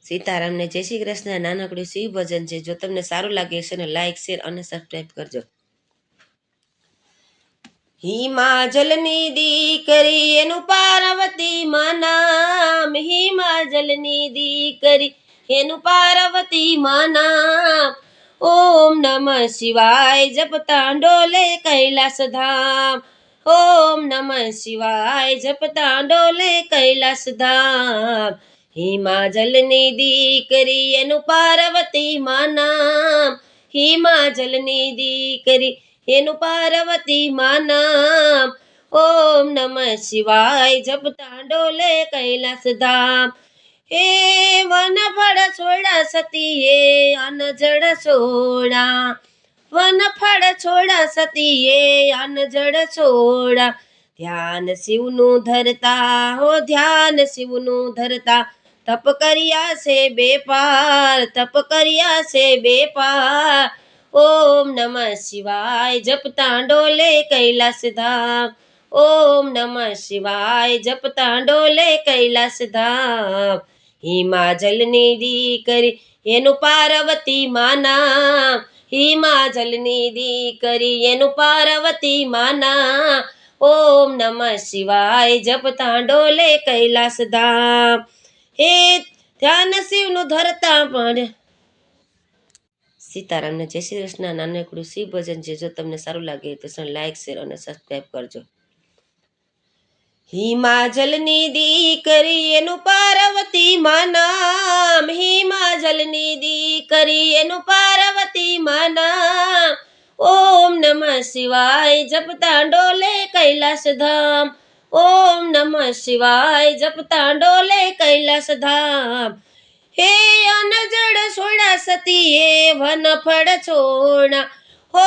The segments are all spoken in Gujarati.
સીતારામને જય શ્રી કૃષ્ણ. નાનકડું શિવ ભજન છે. જો તમને સારું લાગે છે ને લાઈક શેર અને સબસ્ક્રાઈબ કરજો. હિમાચલની દીકરી એનું પાર્વતી માં નામ, હિમાચલની દીકરી એનું પાર્વતી માં નામ. ઓમ નમઃ શિવાય જપતા ડોલે કૈલાસ ધામ, ઓમ નમઃ શિવાય જપતા ડોલે કૈલાસ ધામ. હિમાચલની દીકરી એનું પાર્વતી માં નામ, હિમાચલની દીકરી એનું પાર્વતી માં નામ. ઓમ નમઃ શિવાય જપતા ડોલે કૈલાસ ધામ. હે વન ફળ છોડા સતીએ અનજડ છોડા, વન ફળ છોડા સતીએ અનજડ છોડા. ધ્યાન શિવનું ધરતા હો ધ્યાન શિવનું ધરતા, તપ કર્યા છે બે પાર, તપ કર્યા છે બે પાર. ઓમ નમઃ શિવાય જપતા ડોલે કૈલાસ ધામ, ઓમ નમઃ શિવાય જપતા ડોલે કૈલાસ ધામ. હિમાચલની દીકરી એનું પાર્વતી માં નામ, હિમાચલની દીકરી એનું પાર્વતી માં નામ. ઓમ નમઃ શિવાય જપતા ડોલે કૈલાસ ધામ. હે ધ્યાન શિવનું ધરતા પણ. સીતારામને જય શ્રી કૃષ્ણ. નાનકડું શિવ ભજન છે. જો તમને સારું લાગે તો લાઈક શેર અને સબસ્ક્રાઈબ કરજો. હિમાચલની દીકરી એનું પાર્વતી માં નામ, હિમાચલની દીકરી એનું પાર્વતી માં નામ. ઓમ નમઃ શિવાય જપતા ડોલે કૈલાસ ધામ, ઓમ નમઃ શિવાય જપતા ડોલે કૈલાસ ધામ. હે અનજડ છોડા સતીએ વન ફળ છોડા, હો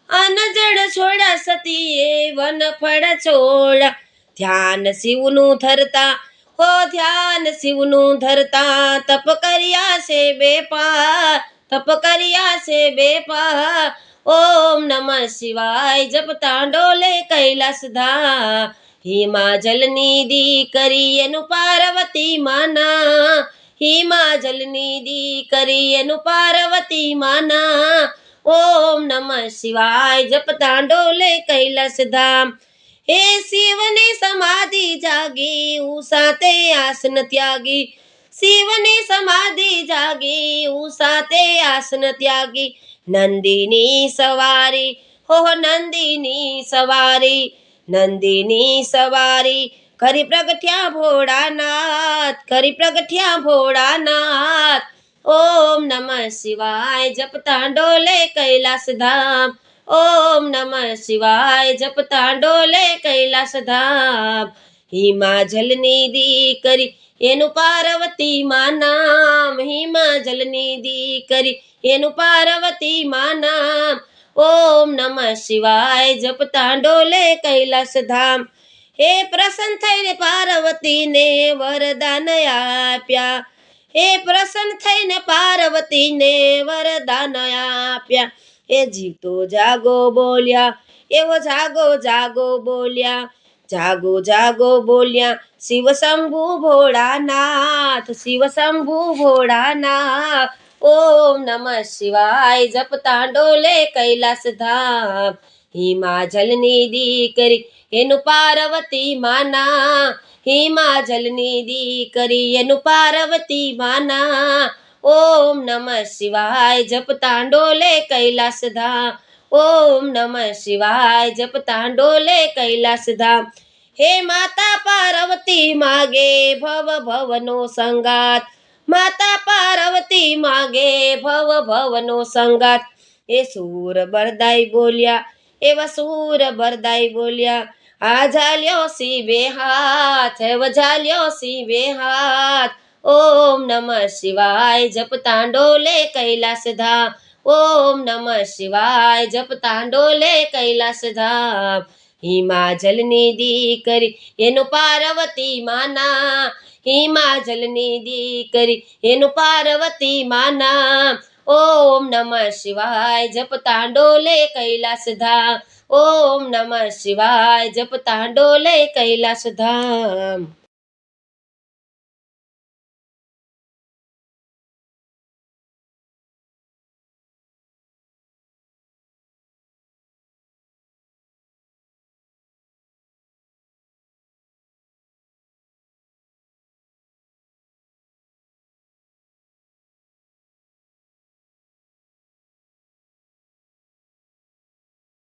અનજડ છોડા સતીએ વન ફળ છોડા. ધ્યાન શિવનું ધરતા હો ધ્યાન શિવનું ધરતા, તપ કર્યા છે બે પાર, તપ કર્યા છે બે પાર. ઓમ નમઃ શિવાય જપતા ડોલે કૈલાસ ધામ. હિમાચલની દીકરી એનું પાર્વતી માં નામ, હિમાચલની દીકરી એનું પાર્વતી માં નામ. ઓમ નમઃ શિવાય જપતા ડોલે કૈલાસ ધામ. હે શિવની સમાધિ જાગી ઉષાતે આસન ત્યાગી, શિવની સમાધિ જાગી ઉષાતે આસન ત્યાગી. નંદીની સવારી હો નંદીની સવારી, નંદીની સવારી કરી પ્રગટ્યા ભોળાનાથ, કરી પ્રગટ્યા ભોળાનાથ. ઓમ નમઃ શિવાય જપતા ડોલે કૈલાસ ધામ, ઓમ નમઃ શિવાય જપતા ડોલે કૈલાસ ધામ. હિમાચલની દીકરી એનું પાર્વતી માં નામ, હિમાચલની દીકરી એનું પાર્વતી માં નામ. ઓમ નમઃ શિવાય જપતા ડોલે કૈલાસ ધામ. હે પ્રસન્ન થઈને પાર્વતીને વરદાન આપ્યા, હે પ્રસન્ન થઈને પાર્વતીને વરદાન આપ્યા. એ જીવતો જાગો બોલ્યા, એવો જાગો જાગો બોલ્યા, જાગો જાગો બોલ્યા. શિવ શંભુ ભોળાનાથ, શિવ શંભુ ભોળાનાથ. ઓમ નમઃ શિવાય જપતા ડોલે કૈલાસ ધામ. હિમાચલની દીકરી એનું પાર્વતી માં નામ, હિમાચલની દીકરી એનું પાર્વતી માં નામ. ઓમ નમઃ શિવાય જપતા ડોલે કૈલાસ ધામ, ઓમ નમઃ શિવાય જપતા ડોલે કૈલાસ ધામ. હે માતા પાર્વતી માગે ભવ ભવનો સંગાત, માતા પાર્વતી માગે ભવ ભવનો સંગાત. એ સૂર બરદાઈ બોલ્યા, એવા સૂર બરદાઈ બોલ્યા. આ ઝાલ્યો શિવે હાથ, એવો ઝાલ્યો શિવે હાથ. ઓમ નમઃ શિવાય જપતા ડોલે કૈલાસ ધામ, ઓમ નમઃ શિવાય જપતા ડોલે કૈલાસ ધામ. હિમાચલની દીકરી એનું પાર્વતી માં નામ, હિમાચલની દીકરી એનું પાર્વતી માં નામ. ઓમ નમઃ શિવાય જપતા ડોલે કૈલાસ ધામ. ઓમ નમઃ શિવાય જપતા ડોલે કૈલાસ ધામ.